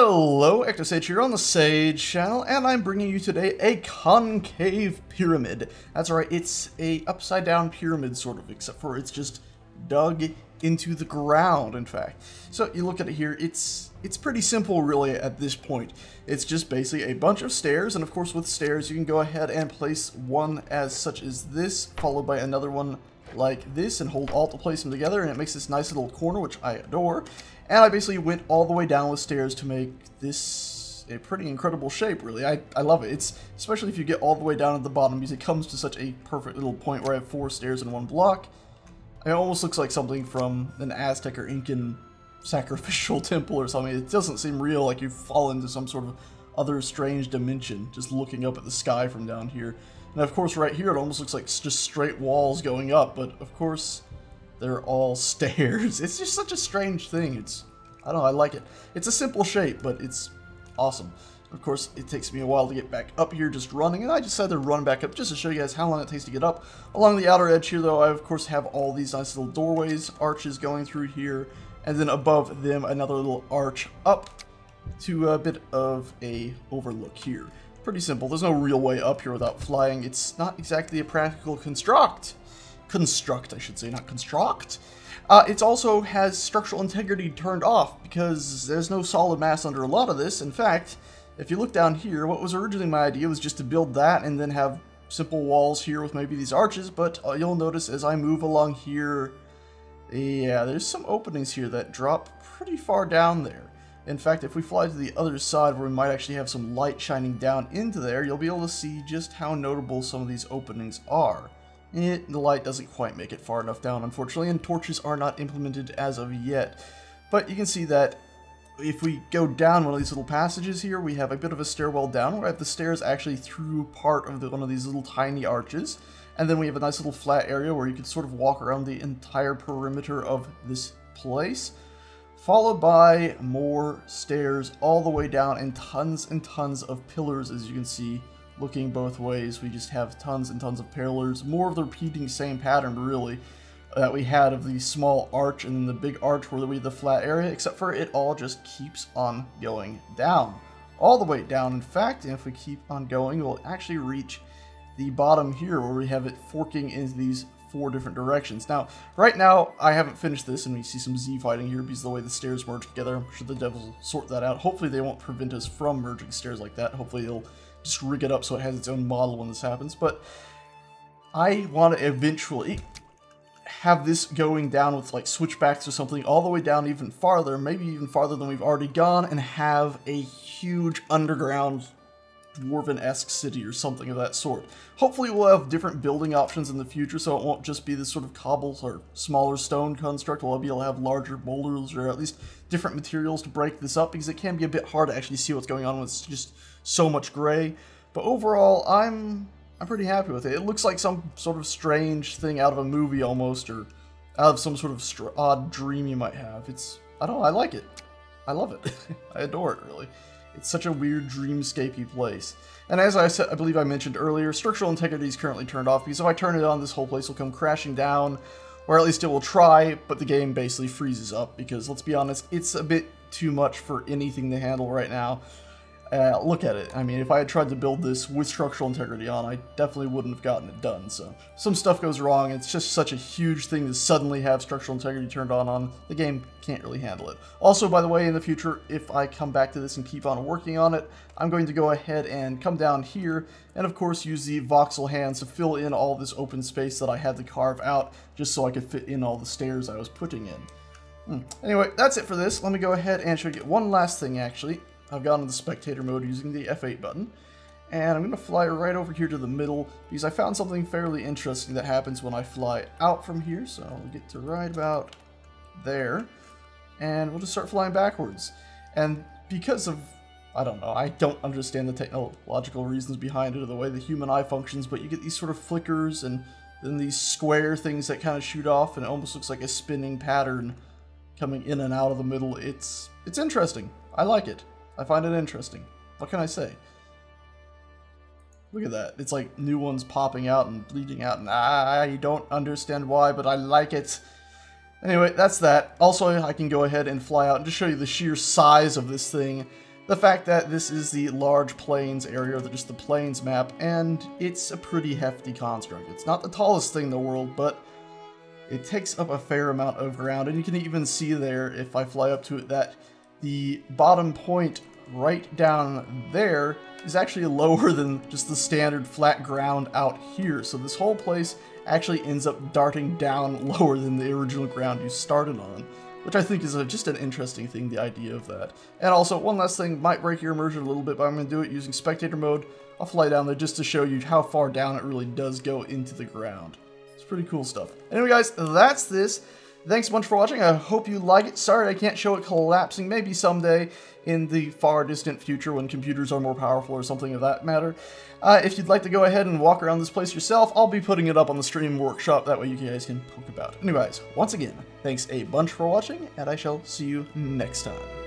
Hello, Ectosage here on the Sage channel, and I'm bringing you today a concave pyramid. That's right, it's a upside down pyramid sort of, except for it's just dug into the ground, in fact. So you look at it here, it's pretty simple really at this point. It's just basically a bunch of stairs, and of course with stairs you can go ahead and place one as such as this, followed by another one like this, and hold Alt to place them together, and it makes this nice little corner, which I adore. And I basically went all the way down with stairs to make this a pretty incredible shape, really. I love it. It's especially if you get all the way down at the bottom, because it comes to such a perfect little point where I have 4 stairs in one block. It almost looks like something from an Aztec or Incan sacrificial temple or something. It doesn't seem real, like you've fallen into some sort of other strange dimension, just looking up at the sky from down here. And of course right here it almost looks like just straight walls going up, but of course they're all stairs. It's just such a strange thing. I don't know, I like it. It's a simple shape, but it's awesome. Of course, it takes me a while to get back up here just running, and I decided to run back up just to show you guys how long it takes to get up. Along the outer edge here, though, I of course have all these nice little doorways, arches going through here, and then above them another little arch up to a bit of a overlook here. Pretty simple. There's no real way up here without flying. It's not exactly a practical construct, I should say, not construct. It also has structural integrity turned off because there's no solid mass under a lot of this. In fact, if you look down here, what was originally my idea was just to build that and then have simple walls here with maybe these arches, but you'll notice as I move along here, yeah, there's some openings here that drop pretty far down there. In fact, if we fly to the other side where we might actually have some light shining down into there, you'll be able to see just how notable some of these openings are. The light doesn't quite make it far enough down, unfortunately, and torches are not implemented as of yet. But you can see that if we go down one of these little passages here, we have a bit of a stairwell down where I have the stairs actually through part of one of these little tiny arches. And then we have a nice little flat area where you can sort of walk around the entire perimeter of this place. Followed by more stairs all the way down and tons of pillars, as you can see. Looking both ways, we just have tons and tons of pillars, more of the repeating same pattern really that we had of the small arch and then the big arch where we have the flat area, except for it all just keeps on going down. All the way down, in fact, and if we keep on going, we'll actually reach the bottom here where we have it forking into these 4 different directions. Now, right now, I haven't finished this, and we see some Z fighting here because of the way the stairs merge together. I'm sure the devils will sort that out. Hopefully they won't prevent us from merging stairs like that. Hopefully they'll just rig it up so it has its own model when this happens, but I want to eventually have this going down with like switchbacks or something all the way down even farther, maybe even farther than we've already gone, and have a huge underground dwarven-esque city or something of that sort. Hopefully we'll have different building options in the future, so it won't just be this sort of cobble or smaller stone construct. We'll be able to have larger boulders or at least different materials to break this up, because it can be a bit hard to actually see what's going on when it's just so much gray. But overall, I'm pretty happy with it. It looks like some sort of strange thing out of a movie almost, or out of some sort of odd dream you might have. I don't know, I like it. I love it. I adore it, really. It's such a weird dreamscapey place. And as I said, I believe I mentioned earlier, structural integrity is currently turned off, because if I turn it on, this whole place will come crashing down, or at least it will try, but the game basically freezes up, because let's be honest, it's a bit too much for anything to handle right now. Look at it. I mean, if I had tried to build this with structural integrity on, I definitely wouldn't have gotten it done. So some stuff goes wrong. It's just such a huge thing to suddenly have structural integrity turned on. The game can't really handle it. Also, by the way, in the future, if I come back to this and keep on working on it, I'm going to go ahead and come down here and, of course, use the voxel hands to fill in all this open space that I had to carve out just so I could fit in all the stairs I was putting in. Anyway, that's it for this. Let me go ahead and show you one last thing, actually. I've gone into spectator mode using the F8 button, and I'm going to fly right over here to the middle because I found something fairly interesting that happens when I fly out from here. So I'll get to right about there, and we'll just start flying backwards. And because of, I don't know, I don't understand the technological reasons behind it or the way the human eye functions, but you get these sort of flickers and then these square things that kind of shoot off, and it almost looks like a spinning pattern coming in and out of the middle. It's interesting. I like it. I find it interesting. What can I say? Look at that. It's like new ones popping out and bleeding out, and I don't understand why, but I like it. Anyway, that's that. Also, I can go ahead and fly out and just show you the sheer size of this thing. the fact that this is the large plains area, or just the plains map, and it's a pretty hefty construct. It's not the tallest thing in the world, but it takes up a fair amount of ground, and you can even see there, if I fly up to it, that the bottom point right down there is actually lower than just the standard flat ground out here. So this whole place actually ends up darting down lower than the original ground you started on, which I think is just an interesting thing, the idea of that. And also, one last thing, might break your immersion a little bit, but I'm going to do it using spectator mode. I'll fly down there just to show you how far down it really does go into the ground. It's pretty cool stuff. Anyway guys, that's this. Thanks a bunch for watching. I hope you like it. Sorry I can't show it collapsing. Maybe someday in the far distant future when computers are more powerful or something of that matter. If you'd like to go ahead and walk around this place yourself, I'll be putting it up on the stream workshop. That way you guys can poke about. Anyways, once again, thanks a bunch for watching, and I shall see you next time.